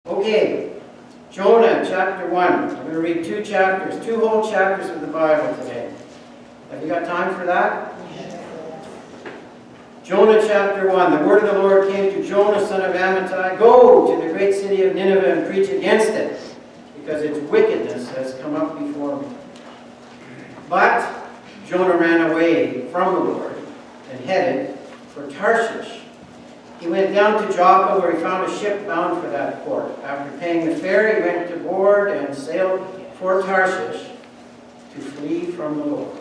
Okay, Jonah chapter 1. I'm going to read two whole chapters of the Bible today. Have you got time for that? Jonah chapter 1. The word of the Lord came to Jonah, son of Amittai. Go to the great city of Nineveh and preach against it, because its wickedness has come up before me. But Jonah ran away from the Lord and headed for Tarshish. He went down to Joppa, where he found a ship bound for that port. After paying the fare, he went to board and sailed for Tarshish to flee from the Lord.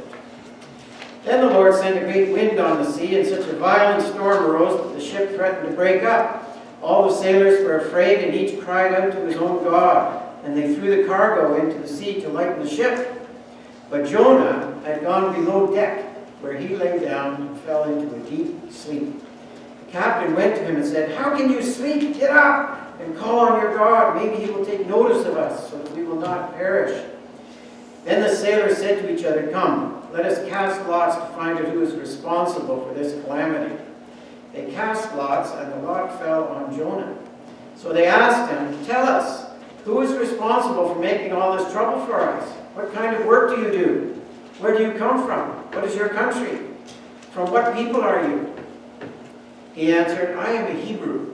Then the Lord sent a great wind on the sea, and such a violent storm arose that the ship threatened to break up. All the sailors were afraid, and each cried out to his own God, and they threw the cargo into the sea to lighten the ship. But Jonah had gone below deck, where he lay down and fell into a deep sleep. The captain went to him and said, "How can you sleep? Get up and call on your God. Maybe he will take notice of us, so that we will not perish." Then the sailors said to each other, "Come, let us cast lots to find out who is responsible for this calamity." They cast lots, and the lot fell on Jonah. So they asked him, "Tell us, who is responsible for making all this trouble for us? What kind of work do you do? Where do you come from? What is your country? From what people are you?" He answered, "I am a Hebrew,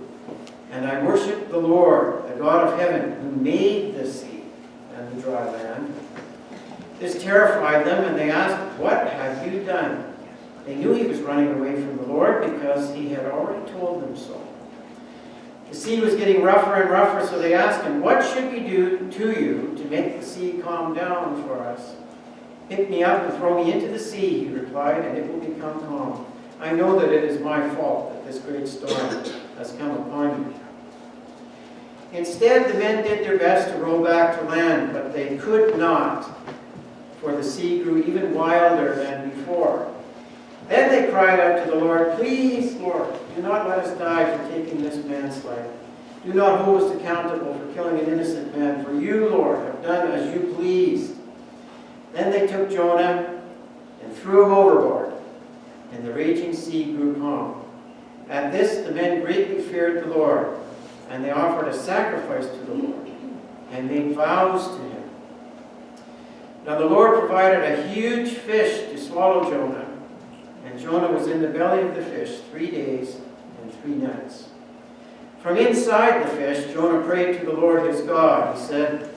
and I worship the Lord, the God of heaven, who made the sea and the dry land." This terrified them, and they asked, "What have you done?" They knew he was running away from the Lord, because he had already told them so. The sea was getting rougher and rougher, so they asked him, "What should we do to you to make the sea calm down for us?" "Pick me up and throw me into the sea," he replied, "and it will become calm. I know that it is my fault that this great storm has come upon you." Instead, the men did their best to row back to land, but they could not, for the sea grew even wilder than before. Then they cried out to the Lord, "Please, Lord, do not let us die for taking this man's life. Do not hold us accountable for killing an innocent man, for you, Lord, have done as you pleased." Then they took Jonah and threw him overboard, and the raging sea grew calm. At this the men greatly feared the Lord, and they offered a sacrifice to the Lord, and made vows to him. Now the Lord provided a huge fish to swallow Jonah, and Jonah was in the belly of the fish 3 days and 3 nights. From inside the fish, Jonah prayed to the Lord his God. He said,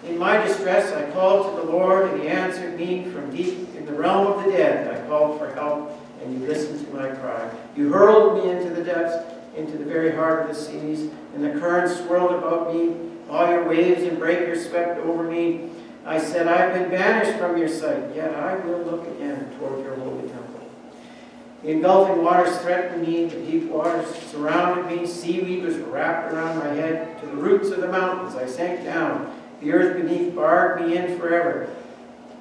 "In my distress I called to the Lord, and he answered me from deep in the realm of the dead. I called for help, and you listened to my cry. You hurled me into the depths, into the very heart of the seas, and the currents swirled about me. All your waves and breakers swept over me. I said, I have been banished from your sight, yet I will look again toward your holy temple. The engulfing waters threatened me, the deep waters surrounded me, seaweed was wrapped around my head. To the roots of the mountains I sank down, the earth beneath barred me in forever.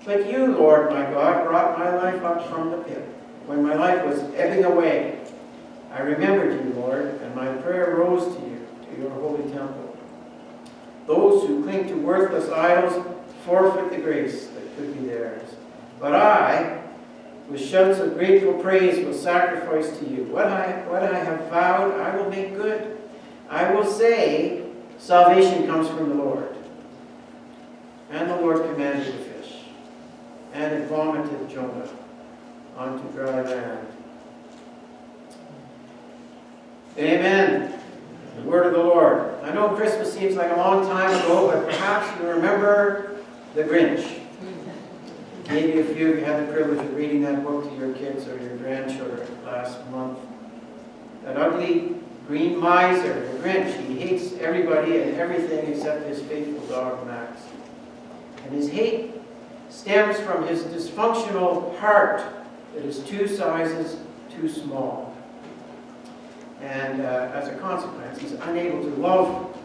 But you, Lord my God, brought my life up from the pit. When my life was ebbing away, I remembered you, Lord, and my prayer rose to you, to your holy temple. Those who cling to worthless idols forfeit the grace that could be theirs. But I, with shouts of grateful praise, will sacrifice to you. What I have vowed, I will make good. I will say, salvation comes from the Lord. And the Lord commanded the fish, and it vomited Jonah onto dry land. Amen. The word of the Lord. I know Christmas seems like a long time ago, but perhaps you remember The Grinch. Maybe a few of you had the privilege of reading that book to your kids or your grandchildren last month. That ugly green miser, the Grinch, he hates everybody and everything except his faithful dog Max. And his hate stems from his dysfunctional heart that is 2 sizes too small. And as a consequence, he's unable to love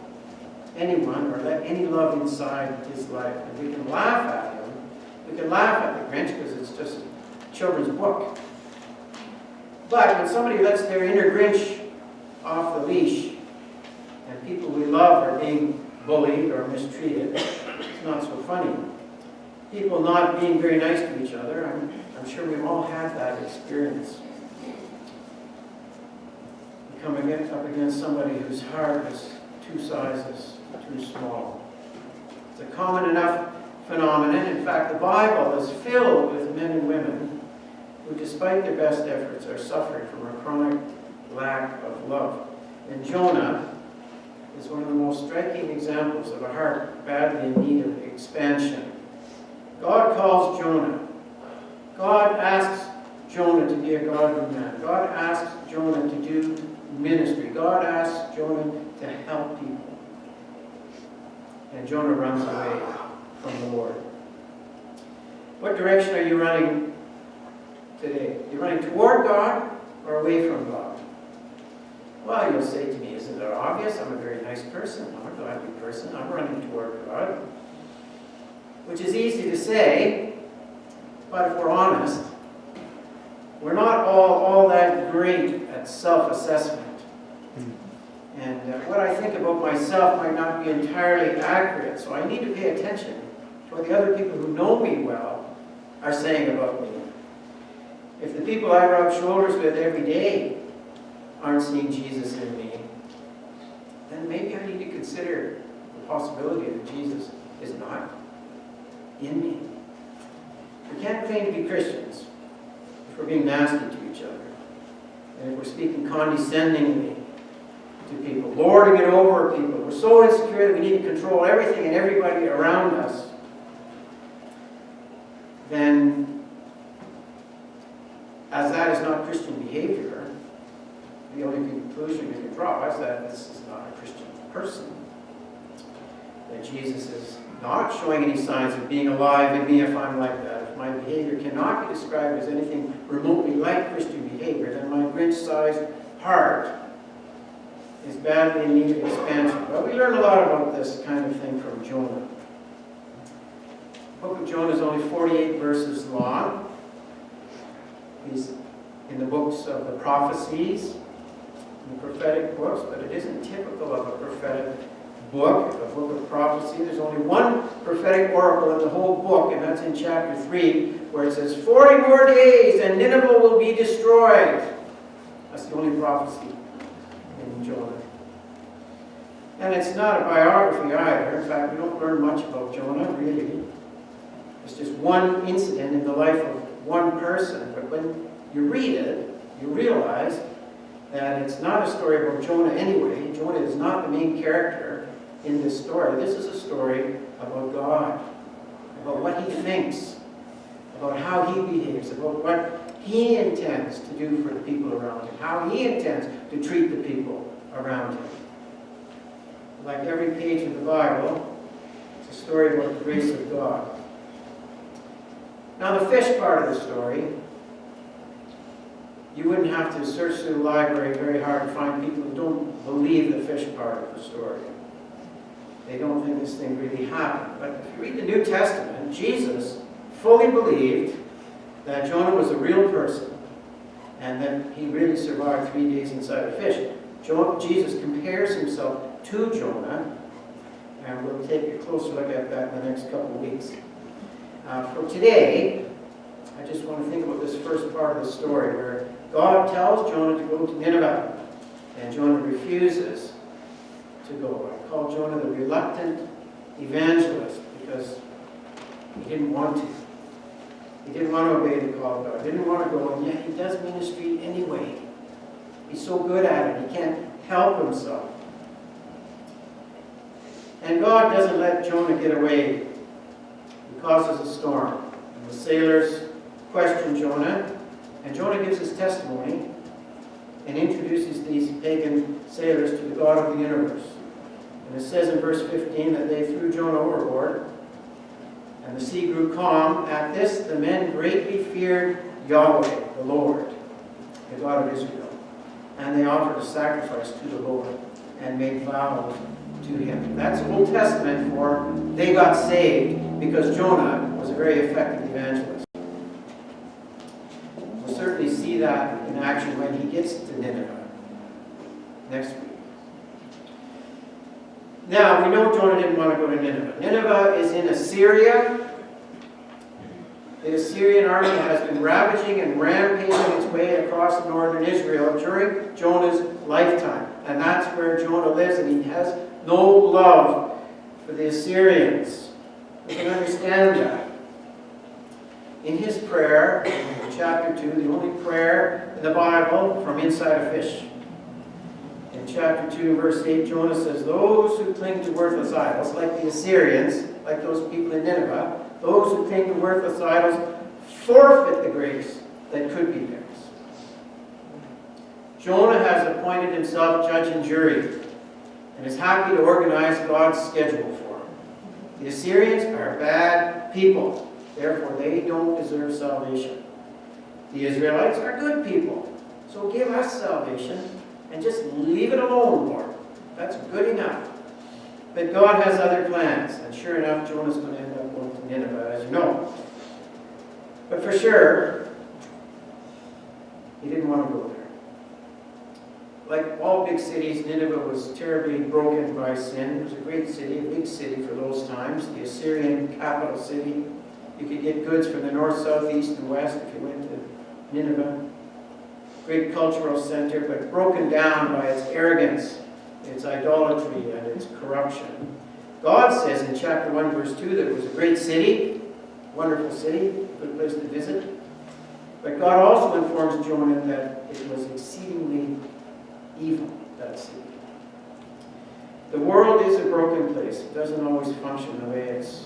anyone or let any love inside his life. And we can laugh at him. We can laugh at the Grinch because it's just a children's book. But when somebody lets their inner Grinch off the leash and people we love are being bullied or mistreated, it's not so funny. People not being very nice to each other, I'm sure we've all had that experience. You come up against somebody whose heart is 2 sizes too small. It's a common enough phenomenon. In fact, the Bible is filled with men and women who, despite their best efforts, are suffering from a chronic lack of love. And Jonah is one of the most striking examples of a heart badly in need of expansion. God calls Jonah. God asks Jonah to be a godly man. God asks Jonah to do ministry. God asks Jonah to help people. And Jonah runs away from the Lord. What direction are you running today? You're running toward God or away from God? Well, you'll say to me, isn't it obvious? I'm a very nice person. I'm a godly person. I'm running toward God. Which is easy to say, but if we're honest, we're not all that great at self-assessment. And what I think about myself might not be entirely accurate, so I need to pay attention to what the other people who know me well are saying about me. If the people I rub shoulders with every day aren't seeing Jesus in me, then maybe I need to consider the possibility that Jesus is not in me. We can't claim to be Christians if we're being nasty to each other, and if we're speaking condescendingly to people, lording it over people. We're so insecure that we need to control everything and everybody around us. Then, as that is not Christian behavior, the only conclusion we can draw is that this is not a Christian person. That Jesus is not showing any signs of being alive in me if I'm like that. If my behavior cannot be described as anything remotely like Christian behavior, then my Grinch-sized heart is badly in need of expansion. Well, we learn a lot about this kind of thing from Jonah. The book of Jonah is only 48 verses long. He's in the books of the prophecies, the prophetic books, but it isn't typical of a prophetic book, a book of prophecy. There's only one prophetic oracle in the whole book, and that's in chapter 3, where it says, 40 more days and Nineveh will be destroyed. That's the only prophecy in Jonah. And it's not a biography either. In fact, we don't learn much about Jonah, really. It's just one incident in the life of one person. But when you read it, you realize that it's not a story about Jonah anyway. Jonah is not the main character in this story. This is a story about God, about what he thinks, about how he behaves, about what he intends to do for the people around him, how he intends to treat the people around him. Like every page of the Bible, it's a story about the grace of God. Now, the fish part of the story, you wouldn't have to search through the library very hard to find people who don't believe the fish part of the story. They don't think this thing really happened. But if you read the New Testament, Jesus fully believed that Jonah was a real person and that he really survived 3 days inside a fish. Jesus compares himself to Jonah, and we'll take a closer look at that in the next couple of weeks. For today, I just want to think about this first part of the story where God tells Jonah to go to Nineveh, and Jonah refuses to go. I call Jonah the reluctant evangelist because he didn't want to. He didn't want to obey the call of God. He didn't want to go, and yet he does ministry anyway. He's so good at it, he can't help himself. And God doesn't let Jonah get away. He causes a storm. And the sailors question Jonah, and Jonah gives his testimony and introduces these pagan sailors to the God of the universe. And it says in verse 15 that they threw Jonah overboard, and the sea grew calm. At this, the men greatly feared Yahweh, the Lord, the God of Israel. And they offered a sacrifice to the Lord and made vows to him. That's Old Testament for they got saved because Jonah was a very effective evangelist. We'll certainly see that in action when he gets to Nineveh next week. Now, we know Jonah didn't want to go to Nineveh. Nineveh is in Assyria. The Assyrian army has been ravaging and rampaging its way across northern Israel during Jonah's lifetime. And that's where Jonah lives, and he has no love for the Assyrians. We can understand that. In his prayer, in chapter 2, the only prayer in the Bible from inside a fish. In chapter 2, verse 8, Jonah says, those who cling to worthless idols, like the Assyrians, like those people in Nineveh, those who cling to worthless idols forfeit the grace that could be theirs. Jonah has appointed himself judge and jury and is happy to organize God's schedule for him. The Assyrians are bad people. Therefore, they don't deserve salvation. The Israelites are good people. So give us salvation and just leave it alone, Lord. That's good enough. But God has other plans. And sure enough, Jonah's going to end up going to Nineveh, as you know. But for sure, he didn't want to go there. Like all big cities, Nineveh was terribly broken by sin. It was a great city, a big city for those times. The Assyrian capital city. You could get goods from the north, south, east, and west if you went to Nineveh. Great cultural center, but broken down by its arrogance, its idolatry, and its corruption. God says in chapter 1, verse 2, that it was a great city, wonderful city, good place to visit. But God also informs Jonah that it was exceedingly evil, that city. The world is a broken place. It doesn't always function the way it's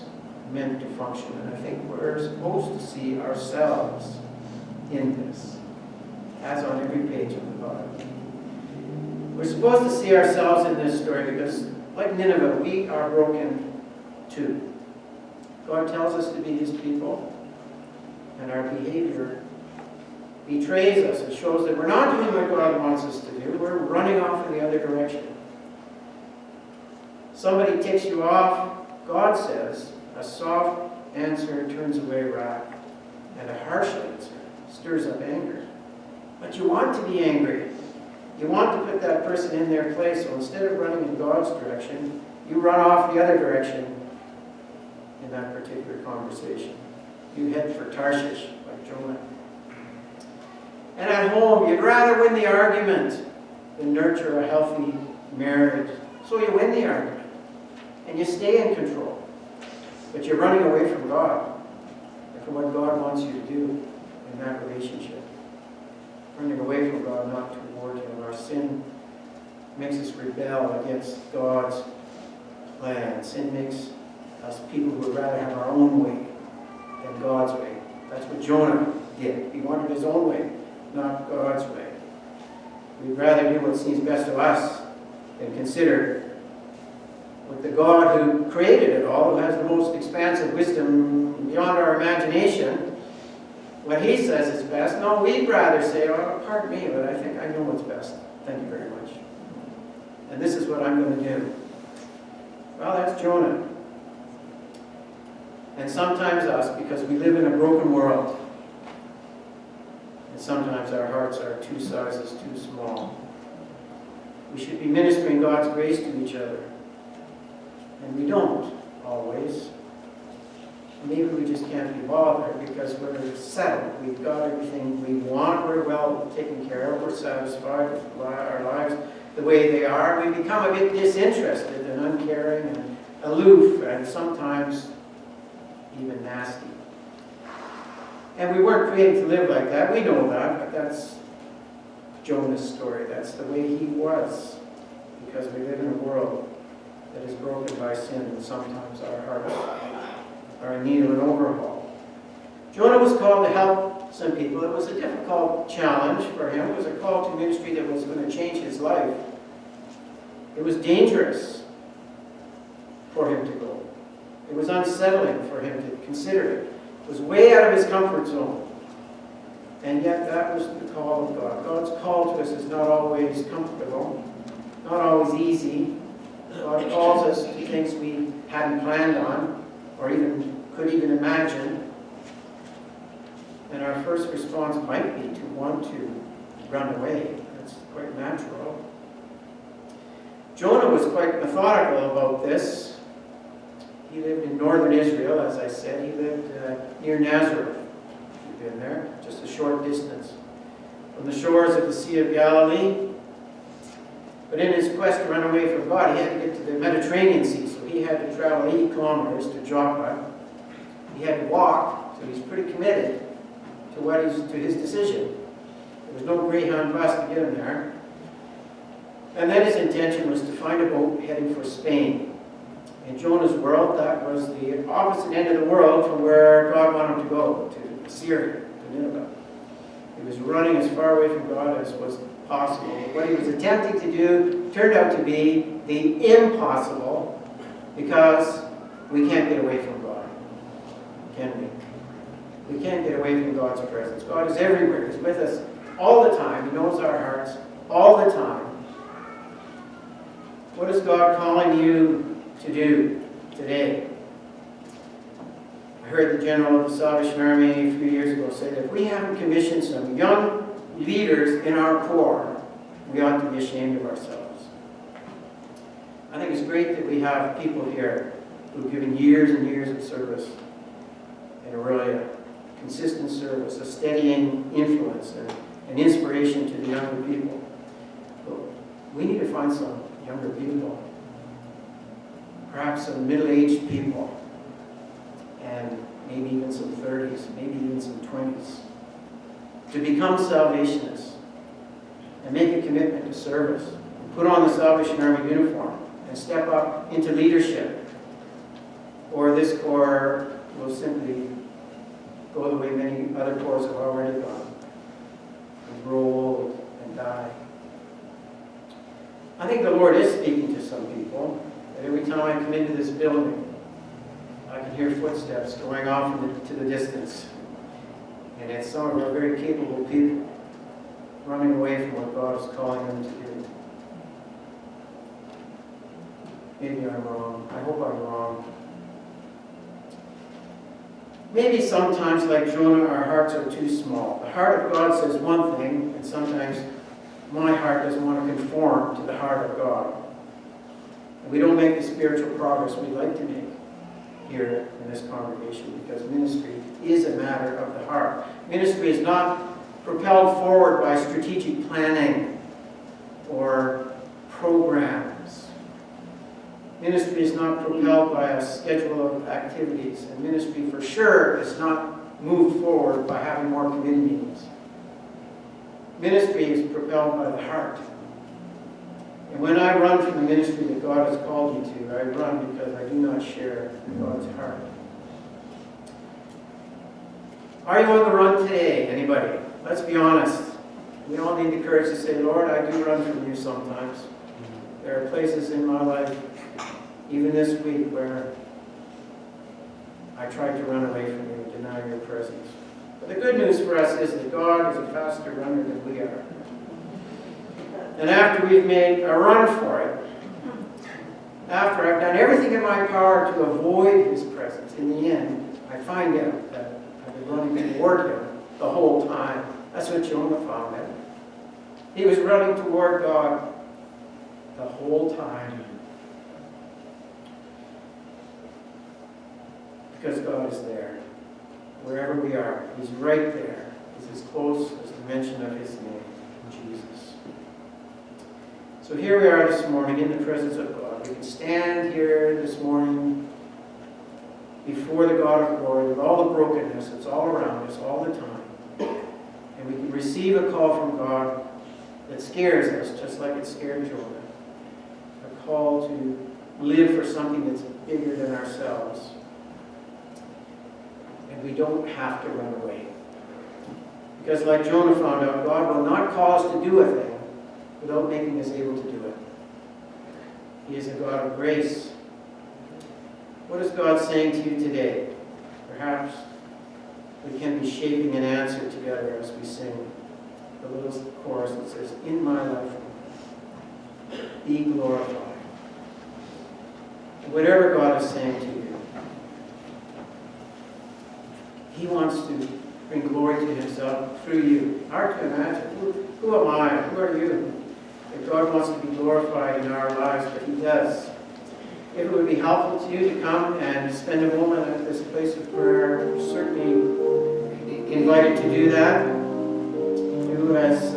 meant to function. And I think we're supposed to see ourselves in this, as on every page of the Bible. We're supposed to see ourselves in this story because, like Nineveh, we are broken too. God tells us to be his people, and our behavior betrays us. It shows that we're not doing what God wants us to do. We're running off in the other direction. Somebody ticks you off, God says, a soft answer turns away wrath, and a harsh answer stirs up anger. But you want to be angry. You want to put that person in their place, so instead of running in God's direction, you run off the other direction in that particular conversation. You head for Tarshish, like Jonah. And at home, you'd rather win the argument than nurture a healthy marriage. So you win the argument, and you stay in control. But you're running away from God and from what God wants you to do in that relationship. Running away from God, not toward him. Our sin makes us rebel against God's plan. Sin makes us people who would rather have our own way than God's way. That's what Jonah did. He wanted his own way, not God's way. We'd rather do what seems best to us than consider with the God who created it all, who has the most expansive wisdom beyond our imagination, what he says is best. No, we'd rather say, oh, pardon me, but I think I know what's best. Thank you very much. And this is what I'm going to do. Well, that's Jonah. And sometimes us, because we live in a broken world. And sometimes our hearts are two sizes too small. We should be ministering God's grace to each other. And we don't always. Maybe we just can't be bothered because we're settled. We've got everything we want. We're well taken care of. We're satisfied with our lives the way they are. We become a bit disinterested and uncaring and aloof and sometimes even nasty. And we weren't created to live like that. We know that, but that's Jonah's story. That's the way he was, because we live in a world that is broken by sin, and sometimes our hearts are in need of an overhaul. Jonah was called to help some people. It was a difficult challenge for him. It was a call to ministry that was going to change his life. It was dangerous for him to go. It was unsettling for him to consider it. It was way out of his comfort zone. And yet that was the call of God. God's call to us is not always comfortable, not always easy. God calls us to things we hadn't planned on or could even imagine. And our first response might be to want to run away. That's quite natural. Jonah was quite methodical about this. He lived in northern Israel, as I said. He lived near Nazareth. You've been there, just a short distance from the shores of the Sea of Galilee. But in his quest to run away from God, he had to get to the Mediterranean Sea, so he had to travel 80 kilometers to Joppa. He had to walk, so he's pretty committed to his decision. There was no Greyhound bus to get him there. And then his intention was to find a boat heading for Spain. In Jonah's world, that was the opposite end of the world from where God wanted him to go, to Assyria, to Nineveh. He was running as far away from God as was possible. But what he was attempting to do turned out to be the impossible, because we can't get away from God, can we? We can't get away from God's presence. God is everywhere. He's with us all the time. He knows our hearts all the time. What is God calling you to do today? I heard the general of the Salvation Army a few years ago say that if we haven't commissioned some young leaders in our corps, we ought to be ashamed of ourselves. I think it's great that we have people here who've given years and years of service, and a really consistent service, a steadying influence and an inspiration to the younger people. But we need to find some younger people, perhaps some middle-aged people, and maybe even some 30s, maybe even some 20s, to become Salvationists and make a commitment to service, put on the Salvation Army uniform, and step up into leadership. Or this corps will simply go the way many other corps have already gone, and grow old and die. I think the Lord is speaking to some people. And every time I come into this building, I can hear footsteps going off into the distance. And it's some of our very capable people running away from what God is calling them to do. Maybe I'm wrong. I hope I'm wrong. Maybe sometimes, like Jonah, our hearts are too small. The heart of God says one thing, and sometimes my heart doesn't want to conform to the heart of God. And we don't make the spiritual progress we'd like to make here in this congregation, because ministry is a matter of the heart. Ministry is not propelled forward by strategic planning or programs. Ministry is not propelled by a schedule of activities, and ministry for sure is not moved forward by having more committee meetings. Ministry is propelled by the heart. And when I run from the ministry that God has called me to, I run because I do not share God's heart. Are you on the run today, anybody? Let's be honest. We all need the courage to say, Lord, I do run from you sometimes. There are places in my life, even this week, where I tried to run away from you and deny your presence. But the good news for us is that God is a faster runner than we are. And after we've made a run for it, after I've done everything in my power to avoid his presence, in the end, I find out that I've been running toward him the whole time. That's what Jonah found out. He was running toward God the whole time. Because God is there. Wherever we are, he's right there. He's as close as the mention of his name, Jesus. So here we are this morning in the presence of God. We can stand here this morning before the God of glory with all the brokenness that's all around us all the time. And we can receive a call from God that scares us, just like it scared Jonah. A call to live for something that's bigger than ourselves. And we don't have to run away. Because like Jonah found out, God will not call us to do a thing without making us able to do it. He is a God of grace. What is God saying to you today? Perhaps we can be shaping an answer together as we sing the little chorus that says, "In my life, be glorified." Whatever God is saying to you, he wants to bring glory to himself through you. Hard to imagine. Who am I? Who are you? That God wants to be glorified in our lives, but he does. If it would be helpful to you to come and spend a moment at this place of prayer, you're certainly invited to do that. Do as